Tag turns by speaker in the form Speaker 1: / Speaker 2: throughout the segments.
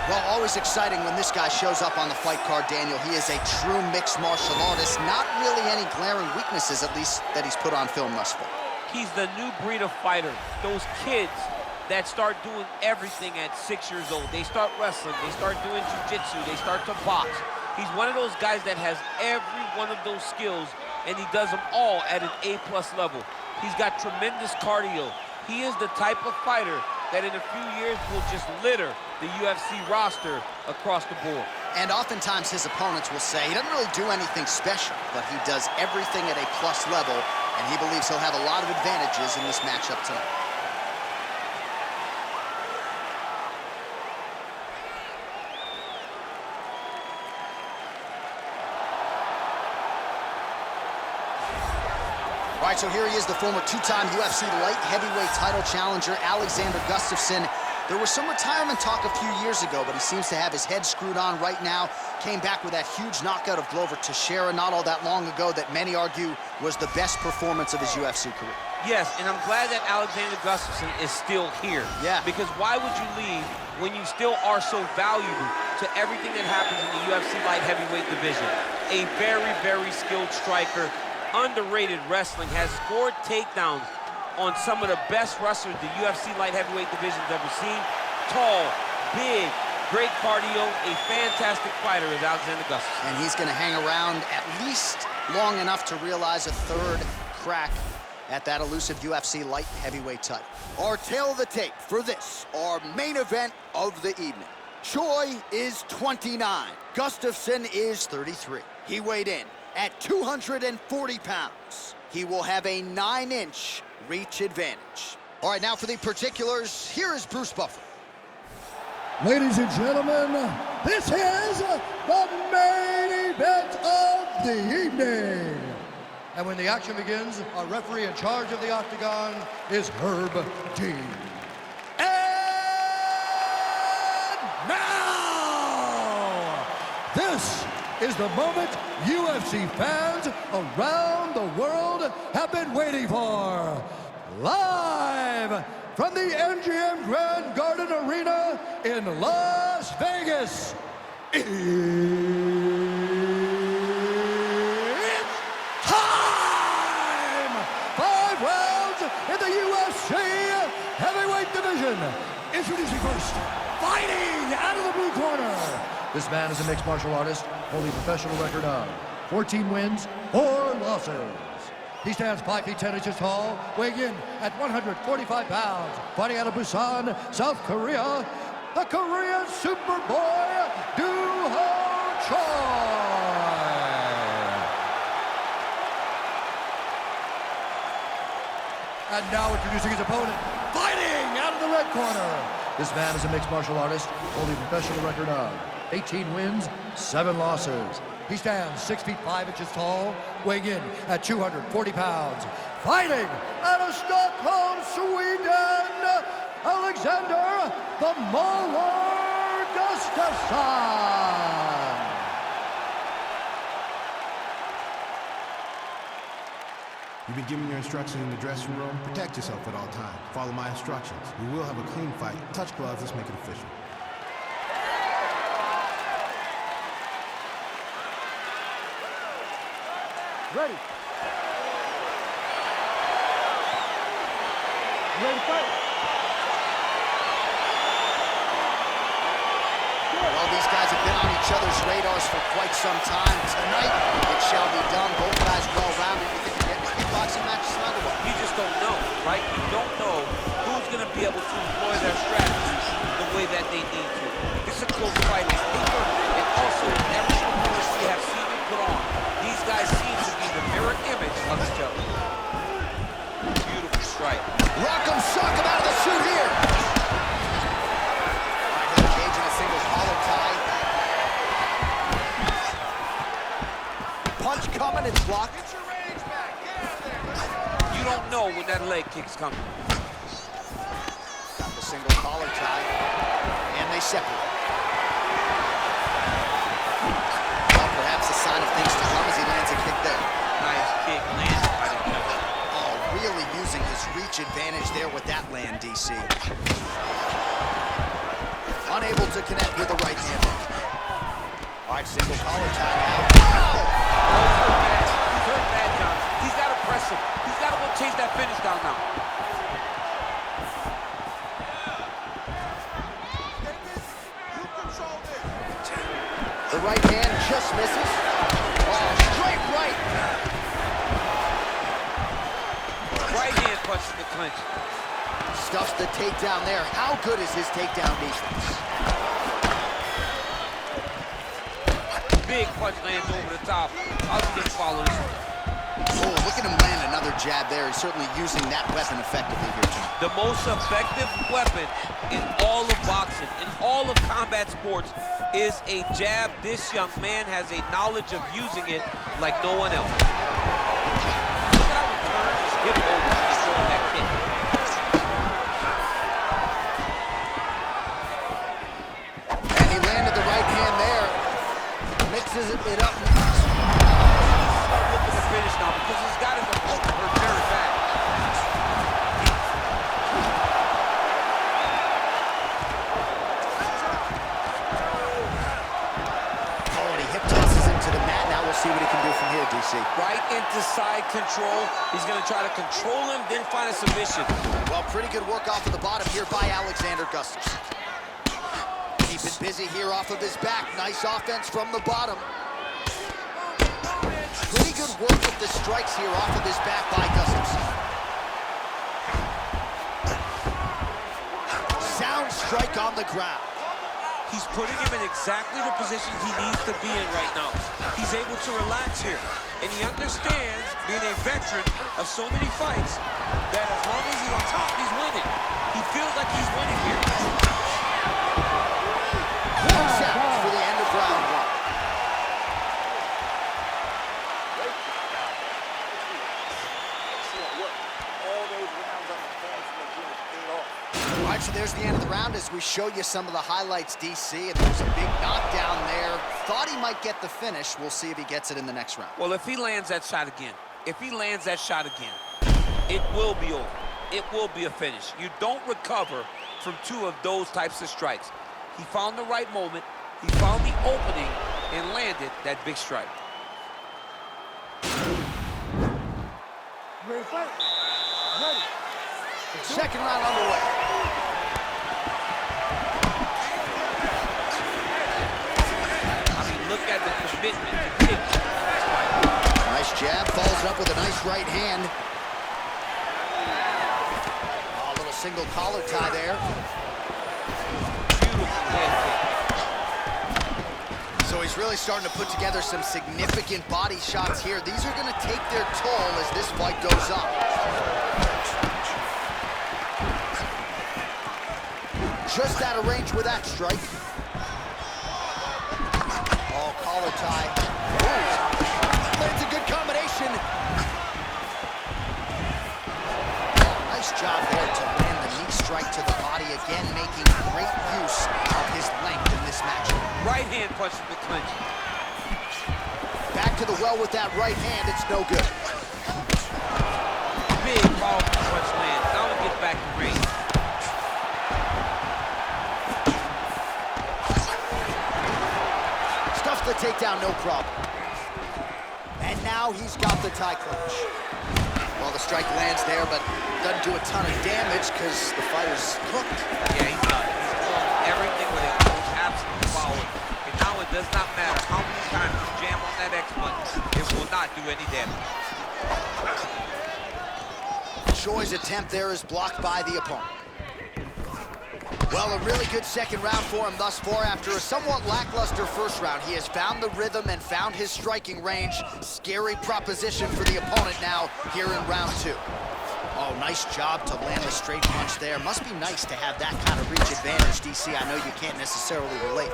Speaker 1: Well, always exciting when this guy shows up on the fight card, Daniel. He is a true mixed martial artist. Not really any glaring weaknesses, at least, that he's put on film thus far.
Speaker 2: He's the new breed of fighter. Those kids that start doing everything at 6 years old. They start wrestling, they start doing jiu-jitsu, they start to box. He's one of those guys that has every one of those skills, and he does them all at an A+ level. He's got tremendous cardio. He is the type of fighter that in a few years will just litter the UFC roster across the board.
Speaker 1: And oftentimes his opponents will say he doesn't really do anything special, but he does everything at A+ level, and he believes he'll have a lot of advantages in this matchup tonight. All right, so here he is, the former two-time UFC light heavyweight title challenger, Alexander Gustafsson. There was some retirement talk a few years ago, but he seems to have his head screwed on right now. Came back with that huge knockout of Glover Teixeira not all that long ago that many argue was the best performance of his UFC career.
Speaker 2: Yes, and I'm glad that Alexander Gustafsson is still here.
Speaker 1: Yeah.
Speaker 2: Because why would you leave when you still are so valuable to everything that happens in the UFC light heavyweight division? A very, very skilled striker. Underrated wrestling, has scored takedowns on some of the best wrestlers the UFC light heavyweight division's ever seen. Tall, big, great cardio, a fantastic fighter is Alexander Gustafsson.
Speaker 1: And he's going to hang around at least long enough to realize a third crack at that elusive UFC light heavyweight title. Our tail of the tape for this, our main event of the evening. Choi is 29, Gustafsson is 33. He weighed in at 240 pounds. He will have a 9-inch reach advantage. All right, now for the particulars, here is Bruce Buffer.
Speaker 3: Ladies and gentlemen, this is the main event of the evening. And when the action begins, our referee in charge of the octagon is Herb Dean. And now, this is the moment UFC fans around the world have been waiting for. Live from the MGM Grand Garden Arena in Las Vegas, it's time! 5 rounds in the UFC heavyweight division. Introducing first, fighting out of the blue corner. This man is a mixed martial artist, holding a professional record of 14 wins, 4 losses. He stands 5 feet 10 inches tall, weighing in at 145 pounds. Fighting out of Busan, South Korea, the Korean Superboy, Do-Ho Choi. And now introducing his opponent, fighting out of the red corner. This man is a mixed martial artist, holding a professional record of 18 wins, 7 losses. He stands 6 feet 5 inches tall, weighing in at 240 pounds. Fighting out of Stockholm, Sweden, Alexander the Mauler Gustafsson.
Speaker 4: You've been given your instructions in the dressing room. Protect yourself at all times. Follow my instructions. We will have a clean fight. Touch gloves, let's make it official.
Speaker 3: Ready. Ready to fight.
Speaker 1: Well, these guys have been on each other's radars for quite some time. Tonight, it shall be done. Both guys well-rounded. You think you're getting 3 boxing matches tonight or what?
Speaker 2: You just don't know, right? You don't know who's going to be able to employ their strategies the way that they need to. This is a close fight on paper, and also every performance we have seen them put on. These guys seem to be the mirror image of each other. Beautiful strike.
Speaker 1: Rock'em sock him out of the suit here. All right, he'll engage in a single collar tie. Punch coming, it's blocked. Get your range back. Get out there.
Speaker 2: You don't know when that leg kick's coming.
Speaker 1: Got the single collar tie, and they separate. Well, perhaps a sign of things to come as he lands a kick there.
Speaker 2: Nice kick, landed by the killer.
Speaker 1: Oh, really using his reach advantage there with that land, DC. Unable to connect with the right hand. All right, single collar tie now.
Speaker 2: He's hurt bad, John. He's got to press him. He's got to go chase that finish down now.
Speaker 1: The right hand just misses. Oh, straight right.
Speaker 2: Right hand punch in the clinch.
Speaker 1: Stuffs the takedown there. How good is his takedown defense?
Speaker 2: Big punch lands over the top. How's he gonna follow this one?
Speaker 1: Oh, look at him land another jab there. He's certainly using that weapon effectively here tonight.
Speaker 2: The most effective weapon in all of boxing, in all of combat sports, is a jab. This young man has a knowledge of using it like no one else. Look at how he turns his hip over to destroy that kick.
Speaker 1: And he landed the right hand there. Mixes it up.
Speaker 2: Start looking to finish now because he's got his opponent hurt very bad.
Speaker 1: Oh, and he hip tosses him to the mat. Now we'll see what he can do from here, DC.
Speaker 2: Right into side control. He's going to try to control him, then find a submission.
Speaker 1: Well, pretty good work off of the bottom here by Alexander Gustafsson. Keep it busy here off of his back. Nice offense from the bottom. Pretty good work with the strikes here off of his back by Gustafsson. Sound strike on the ground.
Speaker 2: He's putting him in exactly the position he needs to be in right now. He's able to relax here. And he understands, being a veteran of so many fights, that as long as he's on top, he's winning. He feels like he's winning here.
Speaker 1: Sounds for the end of round one. All right, so there's the end of the round as we show you some of the highlights, DC, and there's a big knockdown there. Thought he might get the finish. We'll see if he gets it in the next round.
Speaker 2: Well, if he lands that shot again, it will be over. It will be a finish. You don't recover from two of those types of strikes. He found the right moment, he found the opening, and landed that big strike.
Speaker 3: Ready to fight? Ready.
Speaker 1: Second round underway.
Speaker 2: I mean, look at the commitment to kick.
Speaker 1: Nice jab, follows up with a nice right hand. Oh, a little single collar tie there.
Speaker 2: Beautiful head kick.
Speaker 1: So he's really starting to put together some significant body shots here. These are going to take their toll as this fight goes on. Just out of range with that strike. Oh, collar tie. Ooh. But it's a good combination. Nice job there to land the knee strike to the body again, making great use of his length in this match.
Speaker 2: Right hand punch in the clinch.
Speaker 1: Back to the well with that right hand. It's no good.
Speaker 2: Big, powerful punch land. Now we get back to range.
Speaker 1: The takedown, no problem. And now he's got the tie clinch. Well, the strike lands there, but doesn't do a ton of damage because the fighter's cooked.
Speaker 2: Yeah, he's done. He's doing everything with his most absolute power. And now it does not matter how many times you jam on that X button. It will not do any damage.
Speaker 1: Choi's attempt there is blocked by the opponent. Well, a really good second round for him thus far. After a somewhat lackluster first round, he has found the rhythm and found his striking range. Scary proposition for the opponent now here in round two. Oh, nice job to land the straight punch there. Must be nice to have that kind of reach advantage, DC. I know you can't necessarily relate.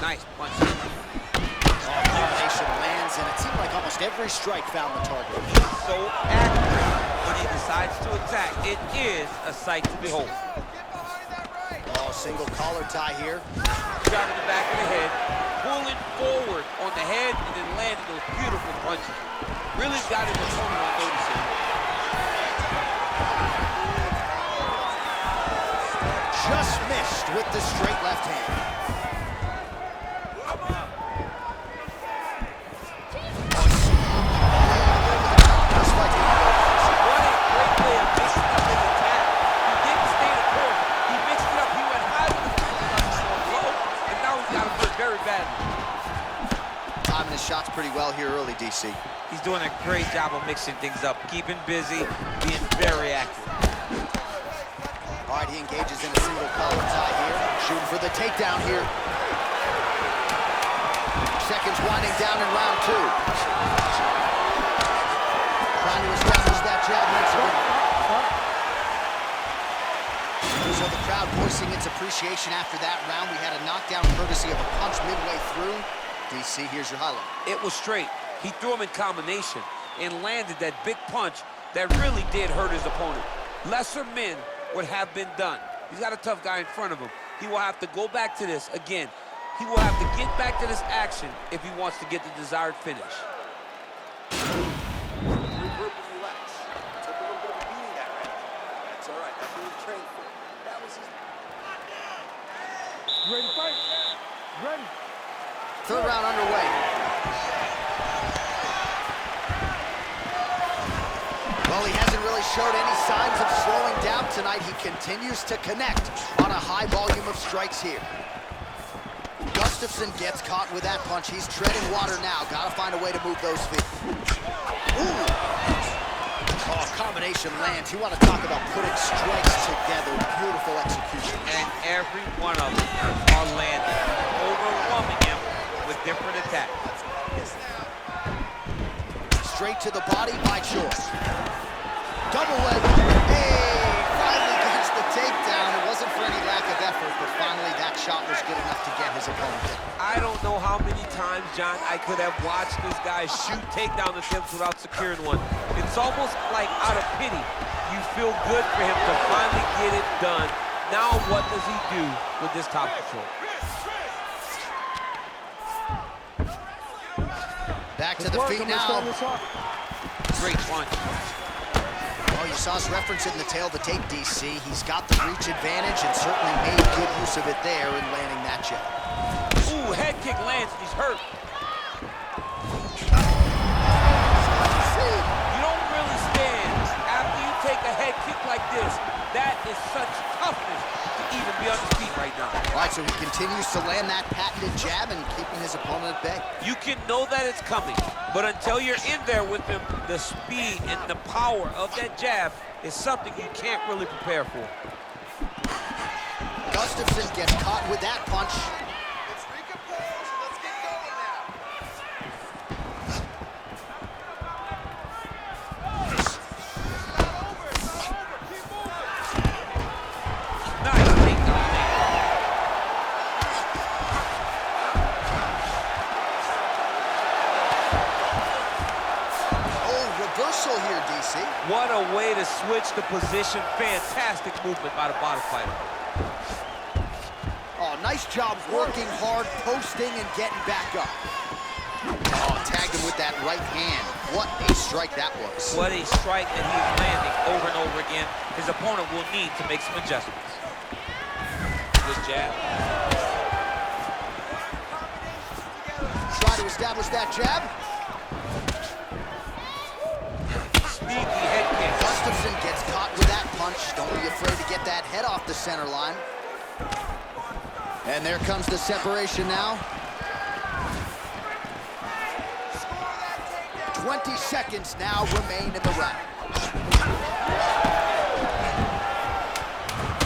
Speaker 2: Nice punch.
Speaker 1: Oh, combination lands, and it seemed like almost every strike found the target.
Speaker 2: He's so accurate when he decides to attack. It is a sight to behold.
Speaker 1: Oh, single collar tie here.
Speaker 2: Shot in the back of the head, pulling forward on the head, and then landing those beautiful punches. Really got his opponent on notice here.
Speaker 1: with the straight left hand. Timing his shots pretty well here early, DC.
Speaker 2: He's doing a great job of mixing things up, keeping busy, being very accurate.
Speaker 1: All right, he engages in a single collar tie here. Shooting for the takedown here. Seconds winding down in round two. Trying to establish that jab once again. So the crowd voicing its appreciation after that round. We had a knockdown courtesy of a punch midway through. DC, here's your highlight.
Speaker 2: It was straight. He threw him in combination and landed that big punch that really did hurt his opponent. Lesser men would have been done. He's got a tough guy in front of him. He will have to go back to this again. He will have to get back to this action if he wants to get the desired finish.
Speaker 3: Ready to fight? Ready.
Speaker 1: Third round underway. Well, he hasn't really showed any signs of slowing down tonight. He continues to connect on a high volume of strikes here. Gustafsson gets caught with that punch. He's treading water now. Gotta find a way to move those feet. Ooh. Oh, combination lands. You want to talk about putting strikes together. Beautiful execution.
Speaker 2: And every one of them are landing, overwhelming him with different attacks.
Speaker 1: Straight to the body by choice. Double leg. Hey, finally gets the takedown. It wasn't for any lack of effort, but finally that shot was good enough to get his opponent down.
Speaker 2: I don't know how many times, John, I could have watched this guy shoot takedown attempts without securing one. It's almost like out of pity. You feel good for him to finally get it done. Now what does he do with this top control?
Speaker 1: Back to the feet now.
Speaker 2: Great punch.
Speaker 1: Oh, you saw us referencing the tail of the tape, DC. He's got the reach advantage and certainly made good use of it there in landing that jab.
Speaker 2: Ooh, head kick lands and he's hurt. You don't really stand after you take a head kick like this. That is such toughness to even be on his feet right now.
Speaker 1: All right, so he continues to land that patented jab and keeping his opponent at bay.
Speaker 2: You can know that it's coming, but until you're in there with him, the speed and the power of that jab is something you can't really prepare for.
Speaker 1: Gustafsson gets caught with that punch.
Speaker 5: Let's recompose. Let's get going now.
Speaker 2: Nice takedown.
Speaker 1: Oh, reversal here, DC.
Speaker 2: What a way to switch the position. Fantastic movement by the bottom fighter.
Speaker 1: Oh, nice job working hard, posting, and getting back up. Oh, tagged him with that right hand. What a strike that was.
Speaker 2: What a strike that he's landing over and over again. His opponent will need to make some adjustments. Good jab.
Speaker 1: Try to establish that jab.
Speaker 2: Sneaky head kick.
Speaker 1: Gustafsson gets caught with that punch. Don't be afraid to get that head off the center line. And there comes the separation now. 20 seconds now remain in the round.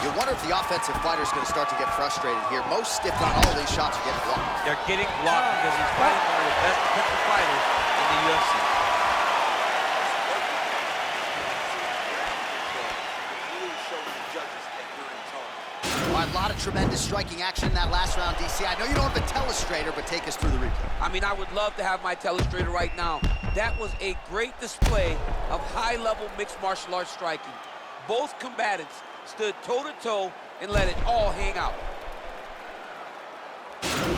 Speaker 1: You wonder if the offensive fighter is going to start to get frustrated here. Most, if not all, of these shots are getting blocked.
Speaker 2: They're getting blocked because he's fighting one of the best defensive fighters in the UFC.
Speaker 1: A lot of tremendous striking action in that last round, DC. I know you don't have a telestrator, but take us through the replay.
Speaker 2: I mean, I would love to have my telestrator right now. That was a great display of high-level mixed martial arts striking. Both combatants stood toe-to-toe and let it all hang out.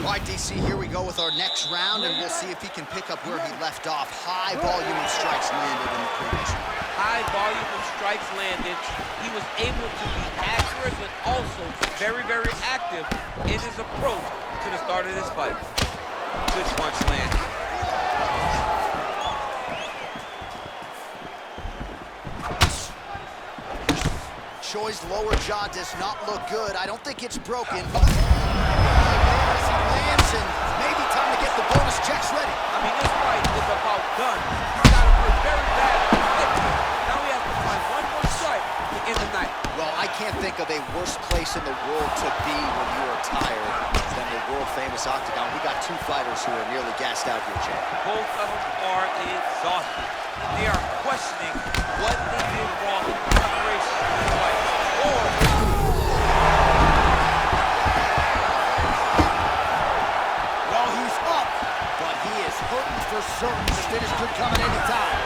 Speaker 1: All right, DC, here we go with our next round, and we'll see if he can pick up where he left off. High volume of strikes landed in the previous round.
Speaker 2: High volume of strikes landed. He was able to be accurate, but also very, very active in his approach to the start of this fight. Good punch landed.
Speaker 1: Choi's lower jaw does not look good. I don't think it's broken, but as he lands, and maybe time to get the bonus checks ready.
Speaker 2: I mean, this fight is about done. He's got to play very bad. Now he has to find one more strike to end the night.
Speaker 1: Well, I can't think of a worse place in the world to be when you are tired than the world-famous octagon. We got two fighters who are nearly gassed out here, Jay.
Speaker 2: Both of them are exhausted. They are questioning what they did wrong in preparation for the fight.
Speaker 1: Well, he's up, but he is hurting for certain. The finish could come at any time.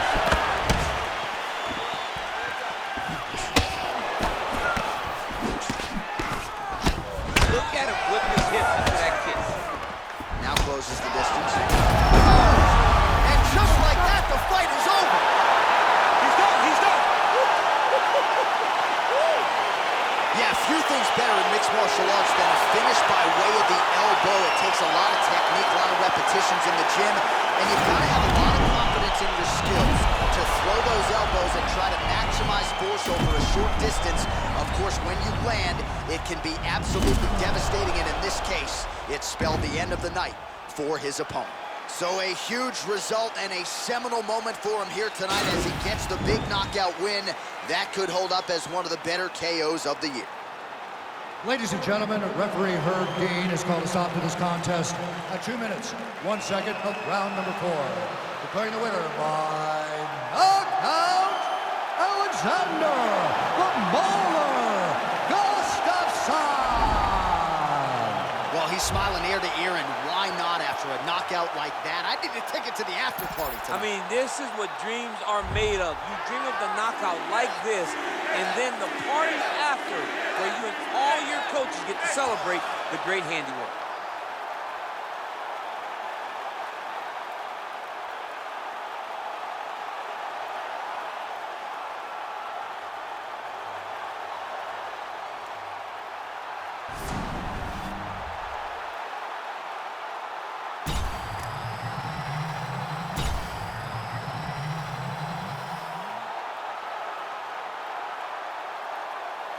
Speaker 2: Look at him whip his hips into that kick.
Speaker 1: Now closes the distance. And just like that, the fight is over.
Speaker 2: He's done, he's done.
Speaker 1: Yeah, few things better in mixed martial arts than a finish by way of the elbow. It takes a lot of technique, a lot of repetitions in the gym, and you've got to have a lot of confidence in your skills to throw those elbows and try to maximize force over a short distance. Of course, when you land, it can be absolutely devastating, and in this case, it spelled the end of the night for his opponent. So a huge result and a seminal moment for him here tonight as he gets the big knockout win. That could hold up as one of the better KOs of the year.
Speaker 3: Ladies and gentlemen, referee Herb Dean has called a stop to this contest at 2 minutes, 1 second of round number 4. Declaring the winner by knockout, Alexander the Mauler Gustafsson.
Speaker 1: Well, he's smiling ear to ear, and why not after a knockout like that? I need a ticket to the after party tonight.
Speaker 2: I mean, this is what dreams are made of. You dream of the knockout like this, and then the party after, where you and all your coaches get to celebrate the great handiwork.